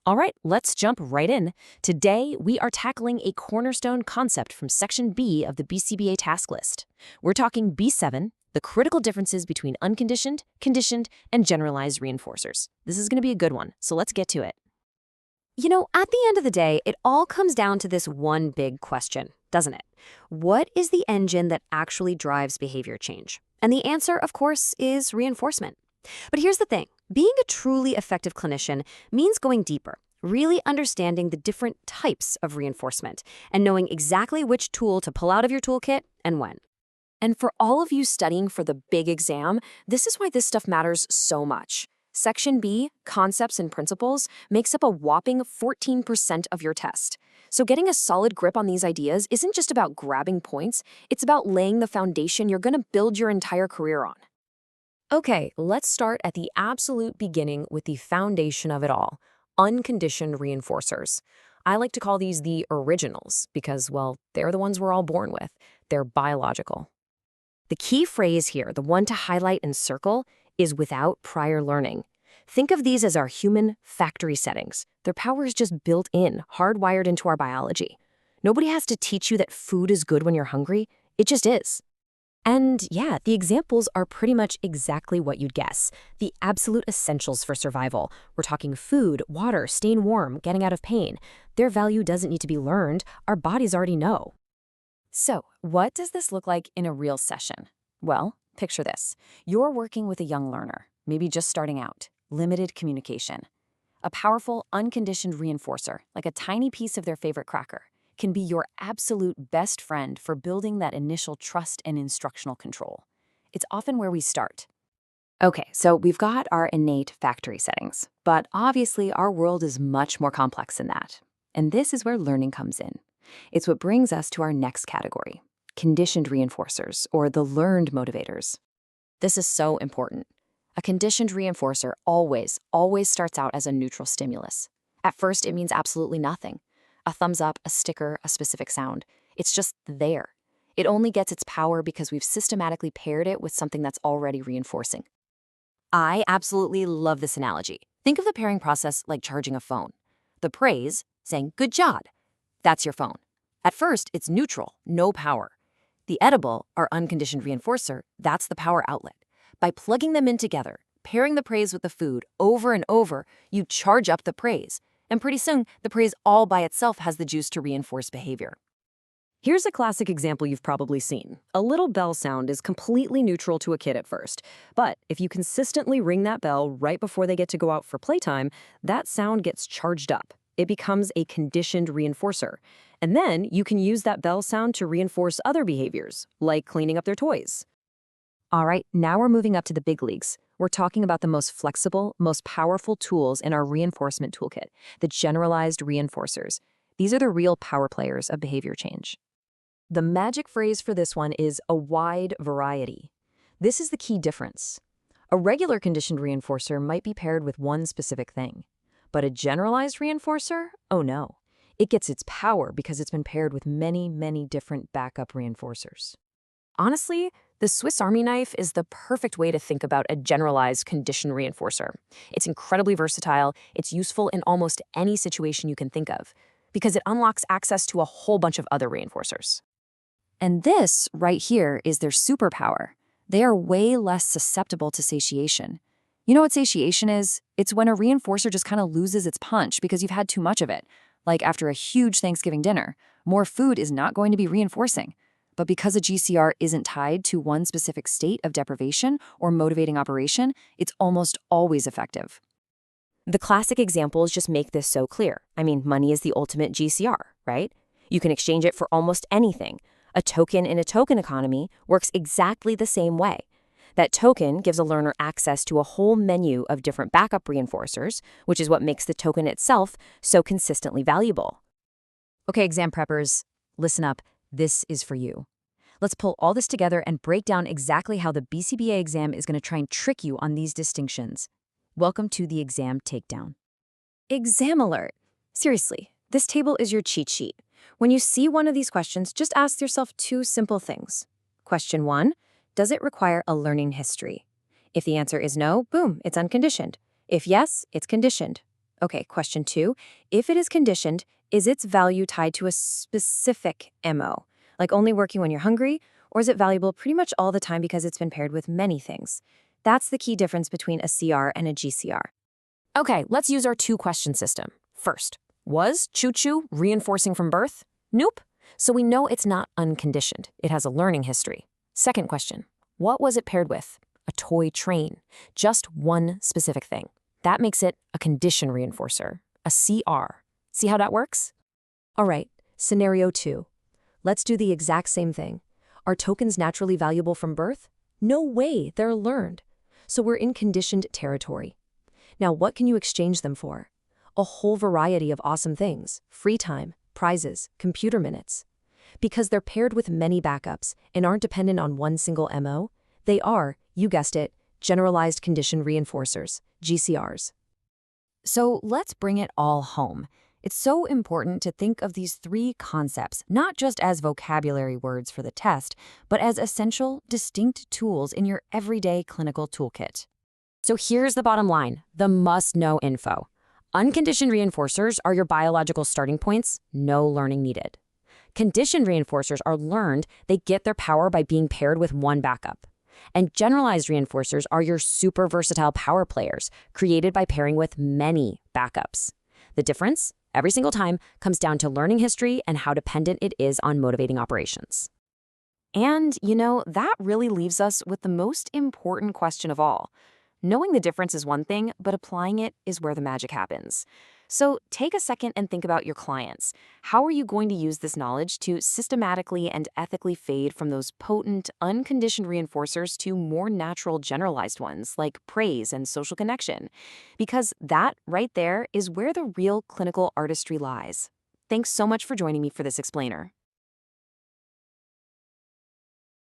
All right, let's jump right in. Today, we are tackling a cornerstone concept from Section B of the BCBA task list. We're talking B7, the critical differences between unconditioned, conditioned, and generalized reinforcers. This is going to be a good one, so let's get to it. At the end of the day, it all comes down to this one big question, doesn't it? What is the engine that actually drives behavior change? And the answer, of course, is reinforcement. But here's the thing. Being a truly effective clinician means going deeper, really understanding the different types of reinforcement, and knowing exactly which tool to pull out of your toolkit and when. And for all of you studying for the big exam, this is why this stuff matters so much. Section B, Concepts and Principles, makes up a whopping 14% of your test. So getting a solid grip on these ideas isn't just about grabbing points, it's about laying the foundation you're going to build your entire career on. Okay, let's start at the absolute beginning with the foundation of it all, unconditioned reinforcers. I like to call these the originals because, well, they're the ones we're all born with. They're biological. The key phrase here, the one to highlight and circle, is without prior learning. Think of these as our human factory settings. Their power is just built in, hardwired into our biology. Nobody has to teach you that food is good when you're hungry. It just is. And yeah, the examples are pretty much exactly what you'd guess. The absolute essentials for survival. We're talking food, water, staying warm, getting out of pain. Their value doesn't need to be learned. Our bodies already know. So, what does this look like in a real session? Well, picture this. You're working with a young learner, maybe just starting out. Limited communication. A powerful, unconditioned reinforcer, like a tiny piece of their favorite cracker, can be your absolute best friend for building that initial trust and instructional control. It's often where we start. Okay, so we've got our innate factory settings, but obviously our world is much more complex than that. And this is where learning comes in. It's what brings us to our next category, conditioned reinforcers, or the learned motivators. This is so important. A conditioned reinforcer always starts out as a neutral stimulus. At first, it means absolutely nothing. A thumbs up, a sticker, a specific sound. It's just there. It only gets its power because we've systematically paired it with something that's already reinforcing. I absolutely love this analogy. Think of the pairing process like charging a phone. The praise, saying, "Good job," that's your phone. At first, it's neutral, no power. The edible, our unconditioned reinforcer, that's the power outlet. By plugging them in together, pairing the praise with the food over and over, you charge up the praise. And pretty soon, the praise all by itself has the juice to reinforce behavior. Here's a classic example you've probably seen. A little bell sound is completely neutral to a kid at first. But if you consistently ring that bell right before they get to go out for playtime, that sound gets charged up. It becomes a conditioned reinforcer. And then you can use that bell sound to reinforce other behaviors, like cleaning up their toys. All right, now we're moving up to the big leagues. We're talking about the most flexible, most powerful tools in our reinforcement toolkit, the generalized reinforcers. These are the real power players of behavior change. The magic phrase for this one is a wide variety. This is the key difference. A regular conditioned reinforcer might be paired with one specific thing. But a generalized reinforcer? Oh no. It gets its power because it's been paired with many, many different backup reinforcers. Honestly, the Swiss Army knife is the perfect way to think about a generalized conditioned reinforcer. It's incredibly versatile, it's useful in almost any situation you can think of, because it unlocks access to a whole bunch of other reinforcers. And this, right here, is their superpower. They are way less susceptible to satiation. You know what satiation is? It's when a reinforcer just kind of loses its punch because you've had too much of it. Like after a huge Thanksgiving dinner, more food is not going to be reinforcing. But because a GCR isn't tied to one specific state of deprivation or motivating operation, it's almost always effective. The classic examples just make this so clear. I mean, money is the ultimate GCR, right? You can exchange it for almost anything. A token in a token economy works exactly the same way. That token gives a learner access to a whole menu of different backup reinforcers, which is what makes the token itself so consistently valuable. Okay, exam preppers, listen up. This is for you. Let's pull all this together and break down exactly how the BCBA exam is going to try and trick you on these distinctions. Welcome to the exam takedown. Exam alert. Seriously, this table is your cheat sheet. When you see one of these questions, just ask yourself two simple things. Question 1, does it require a learning history? If the answer is no, boom, it's unconditioned. If yes, it's conditioned. Okay, question 2. If it is conditioned, is its value tied to a specific MO, like only working when you're hungry, or is it valuable pretty much all the time because it's been paired with many things? That's the key difference between a CR and a GCR. Okay, let's use our two-question system. First, was choo-choo reinforcing from birth? Nope. So we know it's not unconditioned. It has a learning history. Second question, what was it paired with? A toy train. Just one specific thing. That makes it a condition reinforcer, a CR. See how that works? All right, scenario 2. Let's do the exact same thing. Are tokens naturally valuable from birth? No way, they're learned. So we're in conditioned territory. Now, what can you exchange them for? A whole variety of awesome things: free time, prizes, computer minutes. Because they're paired with many backups and aren't dependent on one single MO, they are, you guessed it, generalized condition reinforcers, GCRs. So let's bring it all home. It's so important to think of these three concepts not just as vocabulary words for the test, but as essential, distinct tools in your everyday clinical toolkit. So here's the bottom line, the must-know info. Unconditioned reinforcers are your biological starting points, no learning needed. Conditioned reinforcers are learned, they get their power by being paired with one backup. And generalized reinforcers are your super versatile power players, created by pairing with many backups. The difference, every single time, comes down to learning history and how dependent it is on motivating operations. And, that really leaves us with the most important question of all. Knowing the difference is one thing, but applying it is where the magic happens. So take a second and think about your clients. How are you going to use this knowledge to systematically and ethically fade from those potent, unconditioned reinforcers to more natural, generalized ones like praise and social connection? Because that right there is where the real clinical artistry lies. Thanks so much for joining me for this explainer.